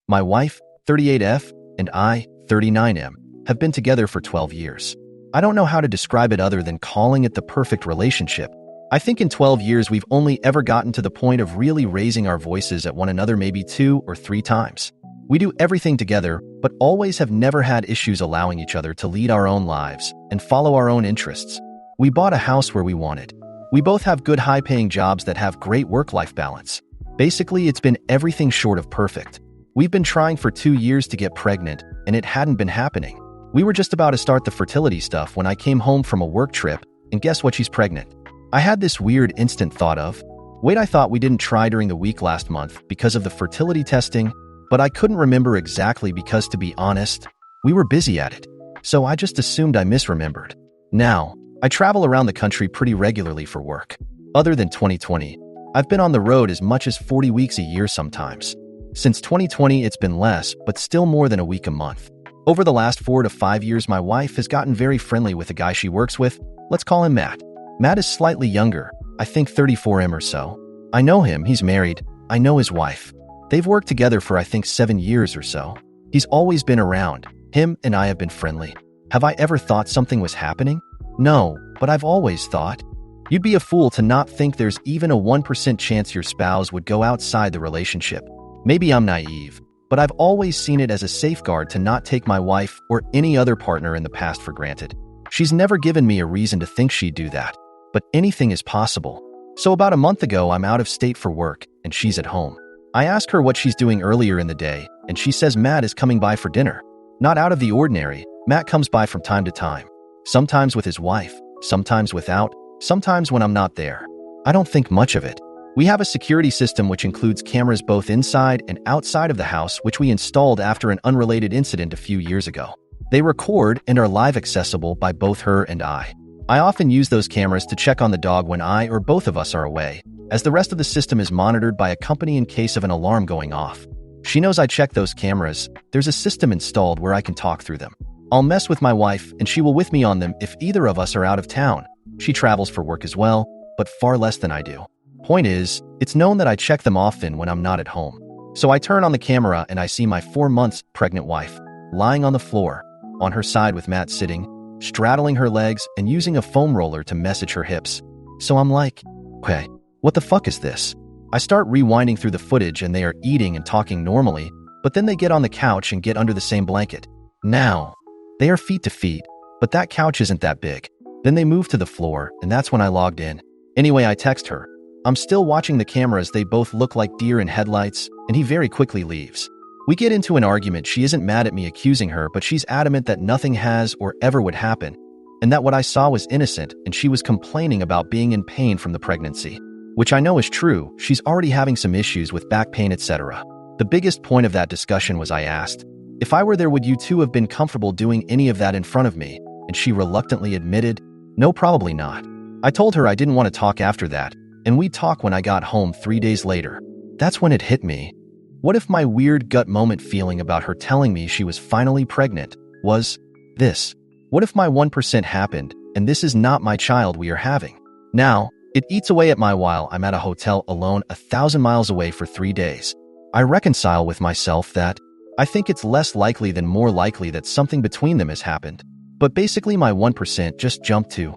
My wife, 38F, and I, 39M, have been together for 12 years. I don't know how to describe it other than calling it the perfect relationship. I think in 12 years we've only ever gotten to the point of really raising our voices at one another maybe 2 or 3 times. We do everything together, but always have never had issues allowing each other to lead our own lives and follow our own interests. We bought a house where we wanted. We both have good high-paying jobs that have great work-life balance. Basically, it's been everything short of perfect. We've been trying for 2 years to get pregnant, and it hadn't been happening. We were just about to start the fertility stuff when I came home from a work trip, and guess what? She's pregnant. I had this weird instant thought of, wait, I thought we didn't try during the week last month because of the fertility testing, but I couldn't remember exactly because, to be honest, we were busy at it. So I just assumed I misremembered. Now, I travel around the country pretty regularly for work. Other than 2020, I've been on the road as much as 40 weeks a year sometimes. Since 2020, it's been less, but still more than a week a month. Over the last 4 to 5 years, my wife has gotten very friendly with the guy she works with. Let's call him Matt. Matt is slightly younger, I think 34M or so. I know him, he's married. I know his wife. They've worked together for I think 7 years or so. He's always been around. Him and I have been friendly. Have I ever thought something was happening? No, but I've always thought. You'd be a fool to not think there's even a 1% chance your spouse would go outside the relationship. Maybe I'm naive, but I've always seen it as a safeguard to not take my wife or any other partner in the past for granted. She's never given me a reason to think she'd do that, but anything is possible. So about a month ago, I'm out of state for work, and she's at home. I ask her what she's doing earlier in the day, and she says Matt is coming by for dinner. Not out of the ordinary, Matt comes by from time to time. Sometimes with his wife, sometimes without, sometimes when I'm not there. I don't think much of it. We have a security system which includes cameras both inside and outside of the house, which we installed after an unrelated incident a few years ago. They record and are live accessible by both her and I. I often use those cameras to check on the dog when I or both of us are away, as the rest of the system is monitored by a company in case of an alarm going off. She knows I check those cameras. There's a system installed where I can talk through them. I'll mess with my wife and she will with me on them if either of us are out of town. She travels for work as well, but far less than I do. Point is, it's known that I check them often when I'm not at home. So I turn on the camera and I see my 4 months pregnant wife lying on the floor, on her side with Matt sitting, straddling her legs and using a foam roller to massage her hips. So I'm like, okay, what the fuck is this? I start rewinding through the footage and they are eating and talking normally, but then they get on the couch and get under the same blanket. Now, they are feet to feet, but that couch isn't that big. Then they move to the floor, and that's when I logged in. Anyway, I text her. I'm still watching the cameras. They both look like deer in headlights, and he very quickly leaves. We get into an argument. She isn't mad at me accusing her, but she's adamant that nothing has or ever would happen, and that what I saw was innocent, and she was complaining about being in pain from the pregnancy. Which I know is true. She's already having some issues with back pain, etc. The biggest point of that discussion was I asked, if I were there, would you two have been comfortable doing any of that in front of me? And she reluctantly admitted, no, probably not. I told her I didn't want to talk after that, and we'd talk when I got home 3 days later. That's when it hit me. What if my weird gut moment feeling about her telling me she was finally pregnant was this? What if my 1% happened, and this is not my child we are having? Now, it eats away at my while I'm at a hotel alone 1,000 miles away for 3 days. I reconcile with myself that I think it's less likely than more likely that something between them has happened. But basically my 1% just jumped to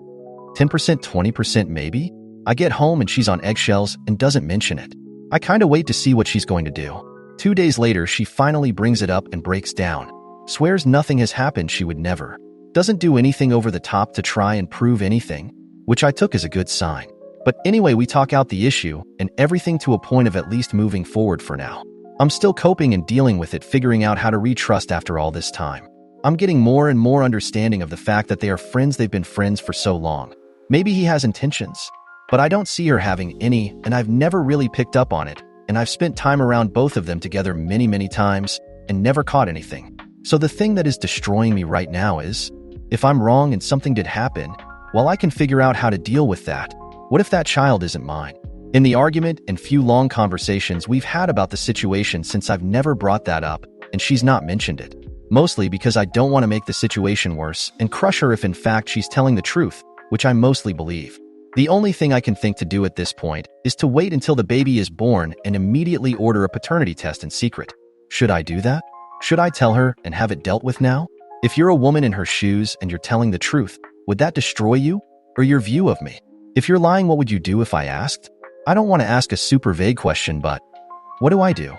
10%, 20% maybe? I get home and she's on eggshells and doesn't mention it. I kinda wait to see what she's going to do. 2 days later, she finally brings it up and breaks down. Swears nothing has happened, she would never. Doesn't do anything over the top to try and prove anything, which I took as a good sign. But anyway, we talk out the issue and everything to a point of at least moving forward for now. I'm still coping and dealing with it, figuring out how to retrust after all this time. I'm getting more and more understanding of the fact that they are friends. They've been friends for so long. Maybe he has intentions, but I don't see her having any, and I've never really picked up on it, and I've spent time around both of them together many, many times and never caught anything. So the thing that is destroying me right now is, if I'm wrong and something did happen, well, I can figure out how to deal with that. What if that child isn't mine? In the argument and few long conversations we've had about the situation since, I've never brought that up, and she's not mentioned it. Mostly because I don't want to make the situation worse and crush her if in fact she's telling the truth, which I mostly believe. The only thing I can think to do at this point is to wait until the baby is born and immediately order a paternity test in secret. Should I do that? Should I tell her and have it dealt with now? If you're a woman in her shoes and you're telling the truth, would that destroy you or your view of me? If you're lying, what would you do if I asked? I don't want to ask a super vague question, but what do I do?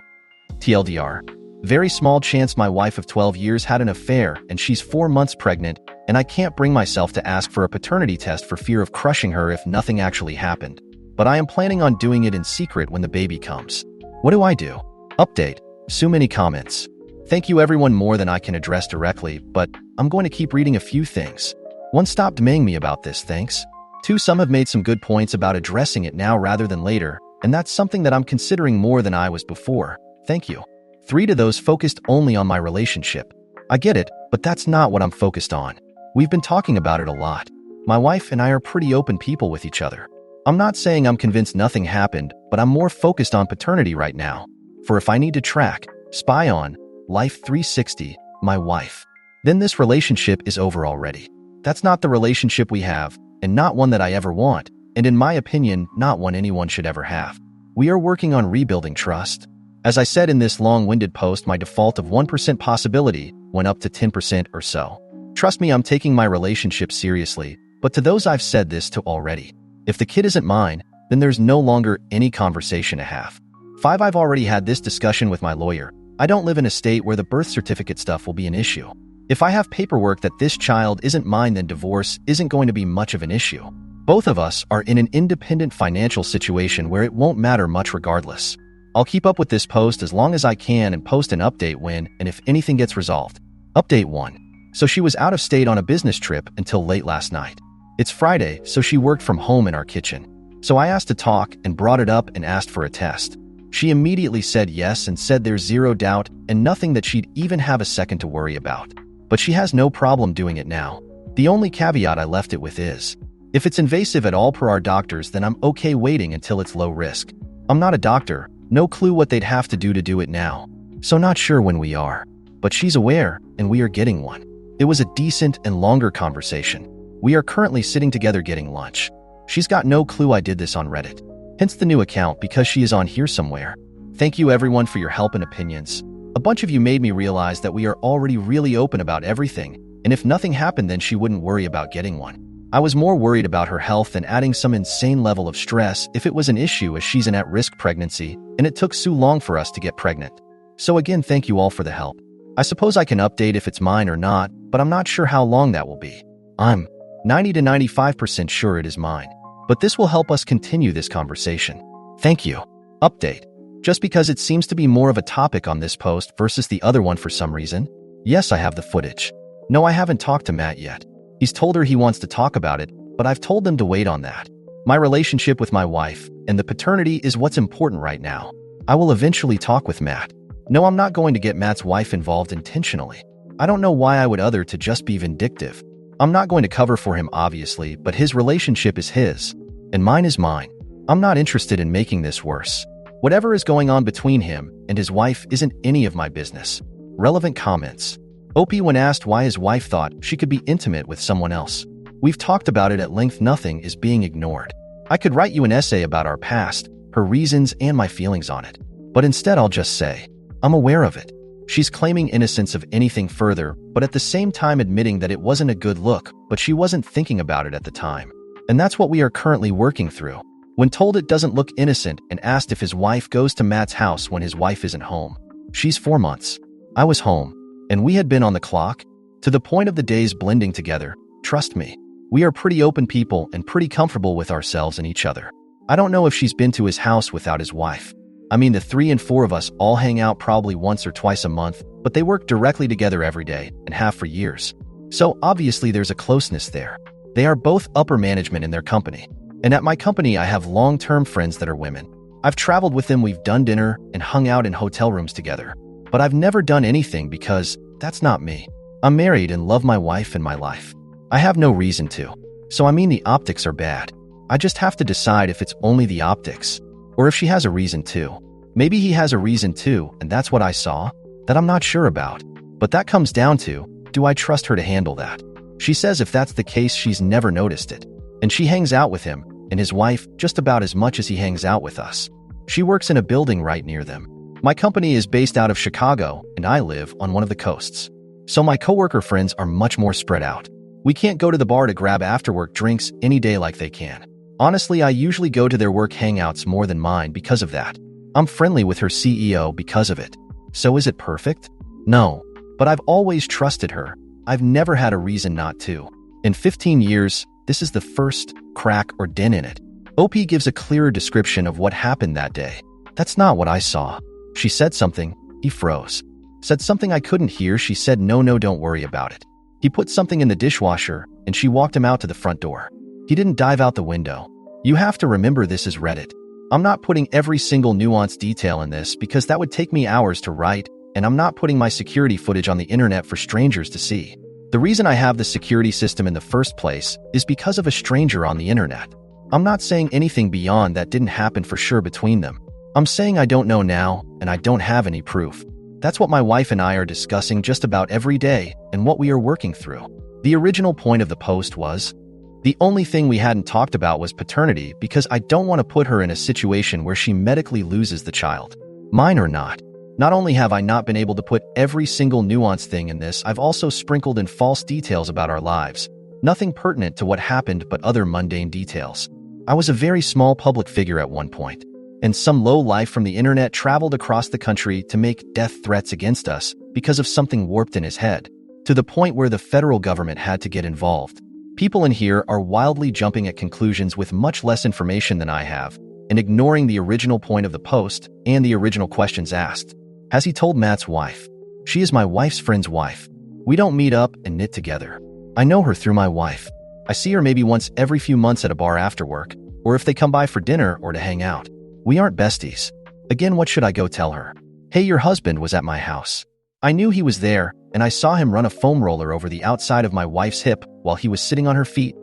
TLDR. Very small chance my wife of 12 years had an affair and she's 4 months pregnant, and I can't bring myself to ask for a paternity test for fear of crushing her if nothing actually happened. But I am planning on doing it in secret when the baby comes. What do I do? Update. So many comments. Thank you everyone, more than I can address directly, but I'm going to keep reading a few things. 1. Stop demanding me about this, thanks. 2. Some have made some good points about addressing it now rather than later, and that's something that I'm considering more than I was before. Thank you. 3. To those focused only on my relationship. I get it, but that's not what I'm focused on. We've been talking about it a lot. My wife and I are pretty open people with each other. I'm not saying I'm convinced nothing happened, but I'm more focused on paternity right now. For if I need to track, spy on, Life 360, my wife, then this relationship is over already. That's not the relationship we have, and not one that I ever want, and in my opinion, not one anyone should ever have. We are working on rebuilding trust. As I said in this long-winded post, my default of 1% possibility went up to 10% or so. Trust me, I'm taking my relationship seriously, but to those I've said this to already, if the kid isn't mine, then there's no longer any conversation to have. 5. I've already had this discussion with my lawyer. I don't live in a state where the birth certificate stuff will be an issue. If I have paperwork that this child isn't mine, then divorce isn't going to be much of an issue. Both of us are in an independent financial situation where it won't matter much regardless. I'll keep up with this post as long as I can and post an update when and if anything gets resolved. Update 1. So she was out of state on a business trip until late last night. It's Friday, so she worked from home in our kitchen. So I asked to talk and brought it up and asked for a test. She immediately said yes and said there's zero doubt and nothing that she'd even have a second to worry about. But she has no problem doing it now. The only caveat I left it with is, if it's invasive at all per our doctors, then I'm okay waiting until it's low risk. I'm not a doctor, no clue what they'd have to do it now. So not sure when we are. But she's aware, and we are getting one. It was a decent and longer conversation. We are currently sitting together getting lunch. She's got no clue I did this on Reddit. Hence the new account, because she is on here somewhere. Thank you everyone for your help and opinions. A bunch of you made me realize that we are already really open about everything, and if nothing happened then she wouldn't worry about getting one. I was more worried about her health and adding some insane level of stress if it was an issue, as she's an at-risk pregnancy, and it took so long for us to get pregnant. So again, thank you all for the help. I suppose I can update if it's mine or not, but I'm not sure how long that will be. I'm 90 to 95% sure it is mine. But this will help us continue this conversation. Thank you. Update. Just because it seems to be more of a topic on this post versus the other one for some reason. Yes, I have the footage. No, I haven't talked to Matt yet. He's told her he wants to talk about it, but I've told them to wait on that. My relationship with my wife and the paternity is what's important right now. I will eventually talk with Matt. No, I'm not going to get Matt's wife involved intentionally. I don't know why I would other to just be vindictive. I'm not going to cover for him, obviously, but his relationship is his, and mine is mine. I'm not interested in making this worse. Whatever is going on between him and his wife isn't any of my business. Relevant comments. OP when asked why his wife thought she could be intimate with someone else. We've talked about it at length, nothing is being ignored. I could write you an essay about our past, her reasons, and my feelings on it. But instead I'll just say, I'm aware of it. She's claiming innocence of anything further, but at the same time admitting that it wasn't a good look, but she wasn't thinking about it at the time. And that's what we are currently working through. When told it doesn't look innocent and asked if his wife goes to Matt's house when his wife isn't home. She's 4 months. I was home, and we had been on the clock, to the point of the days blending together. Trust me, we are pretty open people and pretty comfortable with ourselves and each other. I don't know if she's been to his house without his wife. I mean, the 3 and 4 of us all hang out probably once or twice a month, but they work directly together every day and have for years. So obviously there's a closeness there. They are both upper management in their company. And at my company, I have long-term friends that are women. I've traveled with them, we've done dinner and hung out in hotel rooms together. But I've never done anything because that's not me. I'm married and love my wife and my life. I have no reason to. So I mean, the optics are bad. I just have to decide if it's only the optics, or if she has a reason too. Maybe he has a reason too, and that's what I saw, that I'm not sure about. But that comes down to, do I trust her to handle that? She says if that's the case, she's never noticed it. And she hangs out with him and his wife just about as much as he hangs out with us. She works in a building right near them. My company is based out of Chicago, and I live on one of the coasts. So my coworker friends are much more spread out. We can't go to the bar to grab after-work drinks any day like they can. Honestly, I usually go to their work hangouts more than mine because of that. I'm friendly with her CEO because of it. So is it perfect? No, but I've always trusted her. I've never had a reason not to. In 15 years, this is the first crack or dent in it. OP gives a clearer description of what happened that day. That's not what I saw. She said something. He froze. Said something I couldn't hear. She said, no, don't worry about it. He put something in the dishwasher, and she walked him out to the front door. He didn't dive out the window. You have to remember this is Reddit. I'm not putting every single nuanced detail in this because that would take me hours to write, and I'm not putting my security footage on the internet for strangers to see. The reason I have the security system in the first place is because of a stranger on the internet. I'm not saying anything beyond that didn't happen for sure between them. I'm saying I don't know now, and I don't have any proof. That's what my wife and I are discussing just about every day and what we are working through. The original point of the post was, the only thing we hadn't talked about was paternity because I don't want to put her in a situation where she medically loses the child. Mine or not. Not only have I not been able to put every single nuanced thing in this, I've also sprinkled in false details about our lives. Nothing pertinent to what happened but other mundane details. I was a very small public figure at one point, and some low life from the internet traveled across the country to make death threats against us because of something warped in his head, to the point where the federal government had to get involved. People in here are wildly jumping at conclusions with much less information than I have, and ignoring the original point of the post and the original questions asked. Has he told Matt's wife? She is my wife's friend's wife. We don't meet up and knit together. I know her through my wife. I see her maybe once every few months at a bar after work, or if they come by for dinner or to hang out. We aren't besties. Again, what should I go tell her? Hey, your husband was at my house. I knew he was there, and I saw him run a foam roller over the outside of my wife's hip while he was sitting on her feet.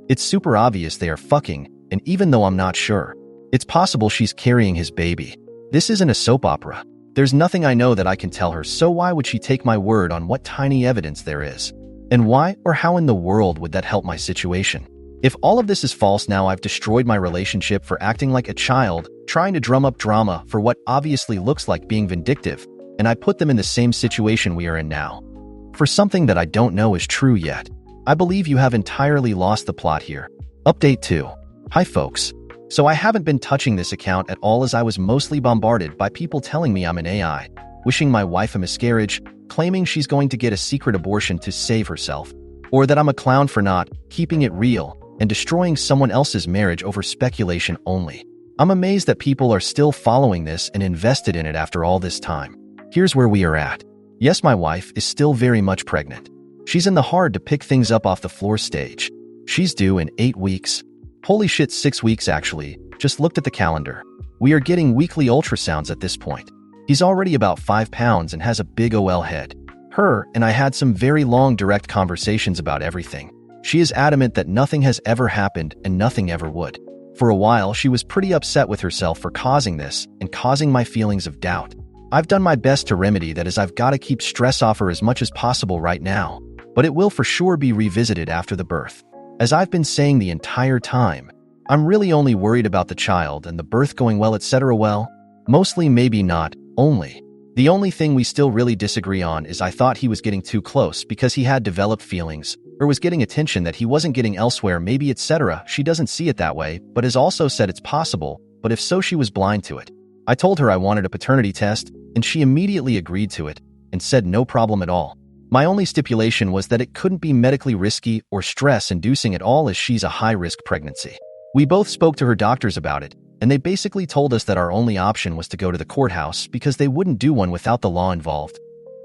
It's super obvious they are fucking, and even though I'm not sure, it's possible she's carrying his baby. This isn't a soap opera. There's nothing I know that I can tell her, so why would she take my word on what tiny evidence there is? And why or how in the world would that help my situation? If all of this is false, now I've destroyed my relationship for acting like a child, trying to drum up drama for what obviously looks like being vindictive, and I put them in the same situation we are in now. For something that I don't know is true yet. I believe you have entirely lost the plot here. Update 2. Hi folks. So I haven't been touching this account at all as I was mostly bombarded by people telling me I'm an AI, wishing my wife a miscarriage, claiming she's going to get a secret abortion to save herself, or that I'm a clown for not keeping it real and destroying someone else's marriage over speculation only. I'm amazed that people are still following this and invested in it after all this time. Here's where we are at. Yes, my wife is still very much pregnant. She's in the hard to pick things up off the floor stage. She's due in 8 weeks. Holy shit, 6 weeks actually. Just looked at the calendar. We are getting weekly ultrasounds at this point. He's already about 5 pounds and has a big OL head. Her and I had some very long direct conversations about everything. She is adamant that nothing has ever happened and nothing ever would. For a while, she was pretty upset with herself for causing this and causing my feelings of doubt. I've done my best to remedy that, as I've got to keep stress off her as much as possible right now, but it will for sure be revisited after the birth. As I've been saying the entire time, I'm really only worried about the child and the birth going well, etc. Well, mostly, maybe not, only. The only thing we still really disagree on is I thought he was getting too close because he had developed feelings, or was getting attention that he wasn't getting elsewhere, maybe, etc. She doesn't see it that way, but has also said it's possible, but if so, she was blind to it. I told her I wanted a paternity test, and she immediately agreed to it and said no problem at all. My only stipulation was that it couldn't be medically risky or stress-inducing at all, as she's a high-risk pregnancy. We both spoke to her doctors about it, and they basically told us that our only option was to go to the courthouse because they wouldn't do one without the law involved,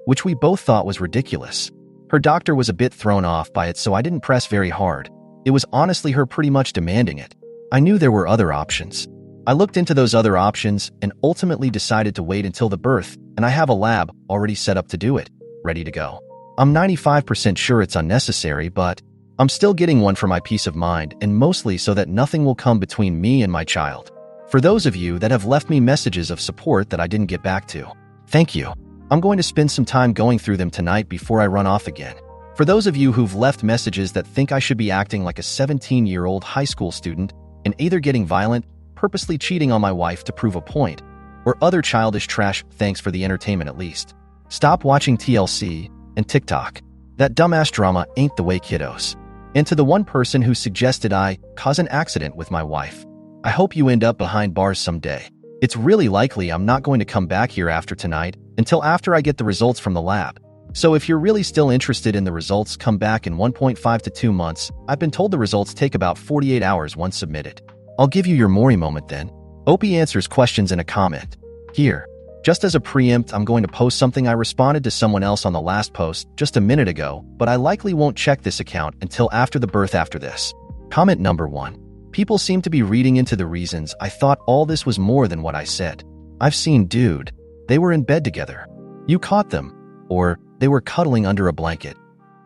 which we both thought was ridiculous. Her doctor was a bit thrown off by it, so I didn't press very hard. It was honestly her pretty much demanding it. I knew there were other options. I looked into those other options and ultimately decided to wait until the birth, and I have a lab already set up to do it, ready to go. I'm 95% sure it's unnecessary, but I'm still getting one for my peace of mind, and mostly so that nothing will come between me and my child. For those of you that have left me messages of support that I didn't get back to, thank you. I'm going to spend some time going through them tonight before I run off again. For those of you who've left messages that think I should be acting like a 17-year-old high school student and either getting violent, purposely cheating on my wife to prove a point, or other childish trash. Thanks for the entertainment at least. Stop watching TLC and TikTok. That dumbass drama ain't the way, kiddos. And to the one person who suggested I cause an accident with my wife, I hope you end up behind bars someday. It's really likely I'm not going to come back here after tonight until after I get the results from the lab. So if you're really still interested in the results, come back in 1.5 to 2 months. I've been told the results take about 48 hours once submitted. I'll give you your Maury moment then. Opie answers questions in a comment. Here, just as a preempt, I'm going to post something I responded to someone else on the last post just a minute ago, but I likely won't check this account until after the birth after this. Comment number 1. People seem to be reading into the reasons I thought all this was more than what I said. I've seen, dude. They were in bed together. You caught them. Or they were cuddling under a blanket.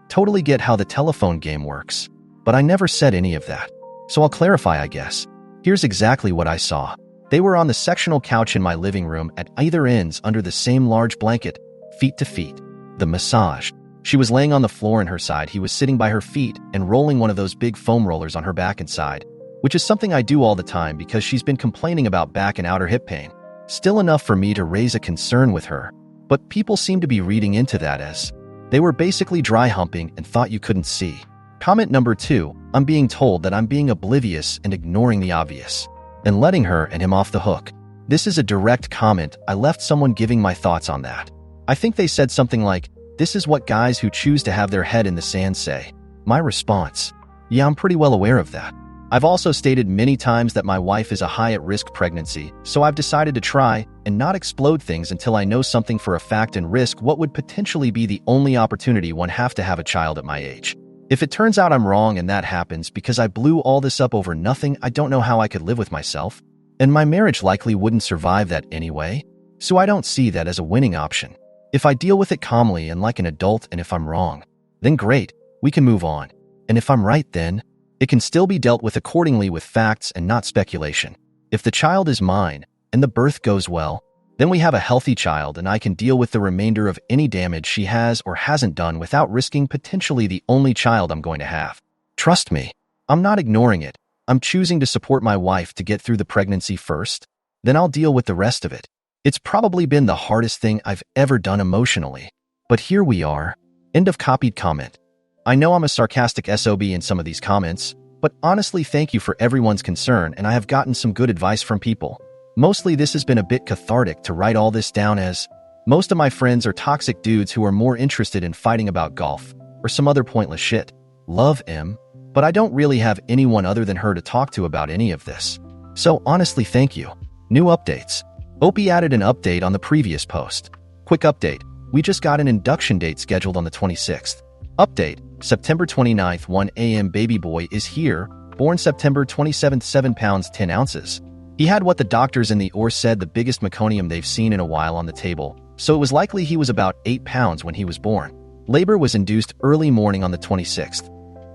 Totally get how the telephone game works. But I never said any of that. So I'll clarify, I guess. Here's exactly what I saw. They were on the sectional couch in my living room at either ends under the same large blanket, feet to feet. The massage. She was laying on the floor on her side. He was sitting by her feet and rolling one of those big foam rollers on her back and side, which is something I do all the time because she's been complaining about back and outer hip pain. Still enough for me to raise a concern with her. But people seem to be reading into that as they were basically dry humping and thought you couldn't see. Comment number 2, I'm being told that I'm being oblivious and ignoring the obvious, and letting her and him off the hook. This is a direct comment. I left someone giving my thoughts on that. I think they said something like, this is what guys who choose to have their head in the sand say. My response, yeah, I'm pretty well aware of that. I've also stated many times that my wife is a high-at-risk pregnancy, so I've decided to try and not explode things until I know something for a fact and risk what would potentially be the only opportunity one have to have a child at my age. If it turns out I'm wrong and that happens because I blew all this up over nothing, I don't know how I could live with myself, and my marriage likely wouldn't survive that anyway, so I don't see that as a winning option. If I deal with it calmly and like an adult, and if I'm wrong, then great, we can move on. And if I'm right, then it can still be dealt with accordingly with facts and not speculation. If the child is mine and the birth goes well, then we have a healthy child and I can deal with the remainder of any damage she has or hasn't done without risking potentially the only child I'm going to have. Trust me, I'm not ignoring it. I'm choosing to support my wife to get through the pregnancy first, then I'll deal with the rest of it. It's probably been the hardest thing I've ever done emotionally. But here we are. End of copied comment. I know I'm a sarcastic SOB in some of these comments, but honestly thank you for everyone's concern and I have gotten some good advice from people. Mostly this has been a bit cathartic to write all this down as most of my friends are toxic dudes who are more interested in fighting about golf or some other pointless shit. Love M, but I don't really have anyone other than her to talk to about any of this. So honestly thank you. New updates. Opie added an update on the previous post. Quick update. We just got an induction date scheduled on the 26th. Update. September 29th, 1 a.m. Baby boy is here, born September 27th, 7 pounds 10 ounces. He had what the doctors in the OR said the biggest meconium they've seen in a while on the table, so it was likely he was about 8 pounds when he was born. Labor was induced early morning on the 26th.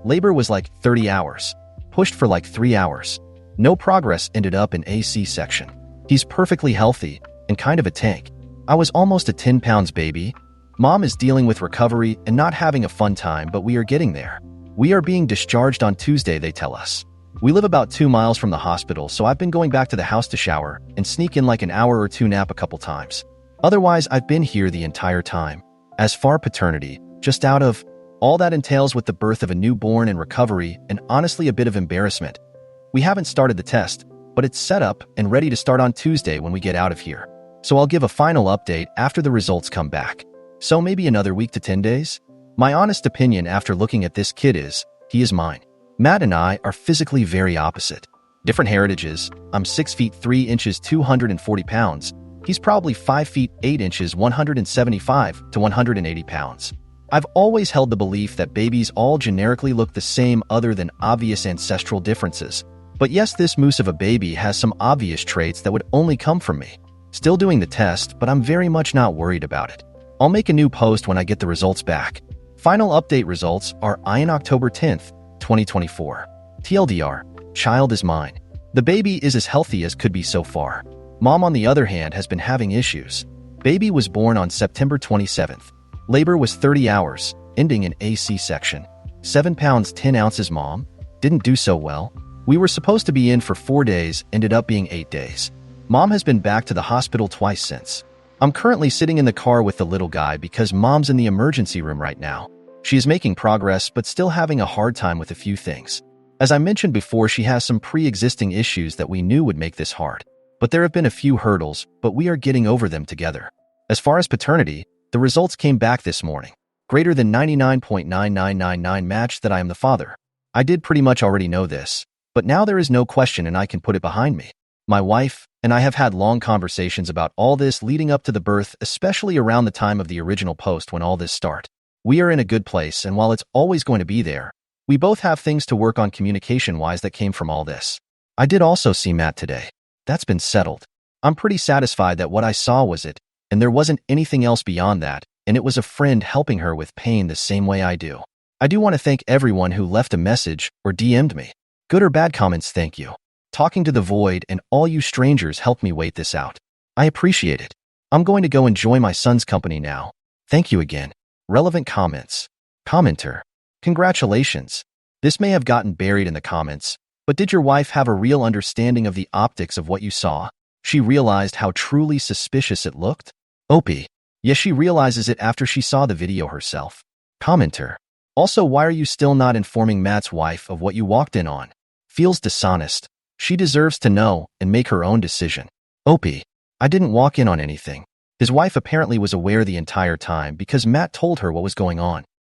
Labor was like 30 hours. Pushed for like 3 hours. No progress, ended up in a C-section. He's perfectly healthy and kind of a tank. I was almost a 10 pounds baby. Mom is dealing with recovery and not having a fun time, but we are getting there. We are being discharged on Tuesday, they tell us. We live about 2 miles from the hospital, so I've been going back to the house to shower and sneak in like an hour or two nap a couple times. Otherwise, I've been here the entire time. As far paternity, just out of all that entails with the birth of a newborn and recovery, and honestly a bit of embarrassment. We haven't started the test, but it's set up and ready to start on Tuesday when we get out of here. So I'll give a final update after the results come back. So maybe another week to 10 days? My honest opinion after looking at this kid is, he is mine. Matt and I are physically very opposite. Different heritages. I'm 6 feet 3 inches, 240 pounds. He's probably 5 feet 8 inches, 175 to 180 pounds. I've always held the belief that babies all generically look the same other than obvious ancestral differences. But yes, this moose of a baby has some obvious traits that would only come from me. Still doing the test, but I'm very much not worried about it. I'll make a new post when I get the results back. Final update results are in October 10th, 2024. TLDR, child is mine. The baby is as healthy as could be so far. Mom, on the other hand, has been having issues. Baby was born on September 27th. Labor was 30 hours, ending in a C-section. 7 pounds 10 ounces. Mom didn't do so well. We were supposed to be in for 4 days, ended up being 8 days. Mom has been back to the hospital twice since. I'm currently sitting in the car with the little guy because Mom's in the emergency room right now. She is making progress but still having a hard time with a few things. As I mentioned before, she has some pre-existing issues that we knew would make this hard. But there have been a few hurdles, but we are getting over them together. As far as paternity, the results came back this morning. Greater than 99.9999 match that I am the father. I did pretty much already know this, but now there is no question and I can put it behind me. My wife and I have had long conversations about all this leading up to the birth, especially around the time of the original post when all this started. We are in a good place, and while it's always going to be there, we both have things to work on communication-wise that came from all this. I did also see Matt today. That's been settled. I'm pretty satisfied that what I saw was it, and there wasn't anything else beyond that, and it was a friend helping her with pain the same way I do. I do want to thank everyone who left a message or DM'd me. Good or bad comments, thank you. Talking to the void and all you strangers helped me wait this out. I appreciate it. I'm going to go enjoy my son's company now. Thank you again. Relevant comments. Commenter. Congratulations. This may have gotten buried in the comments, but did your wife have a real understanding of the optics of what you saw? She realized how truly suspicious it looked? Opie. Yes, she realizes it after she saw the video herself. Commenter. Also, why are you still not informing Matt's wife of what you walked in on? Feels dishonest. She deserves to know and make her own decision. Opie. I didn't walk in on anything. His wife apparently was aware the entire time because Matt told her what was going on.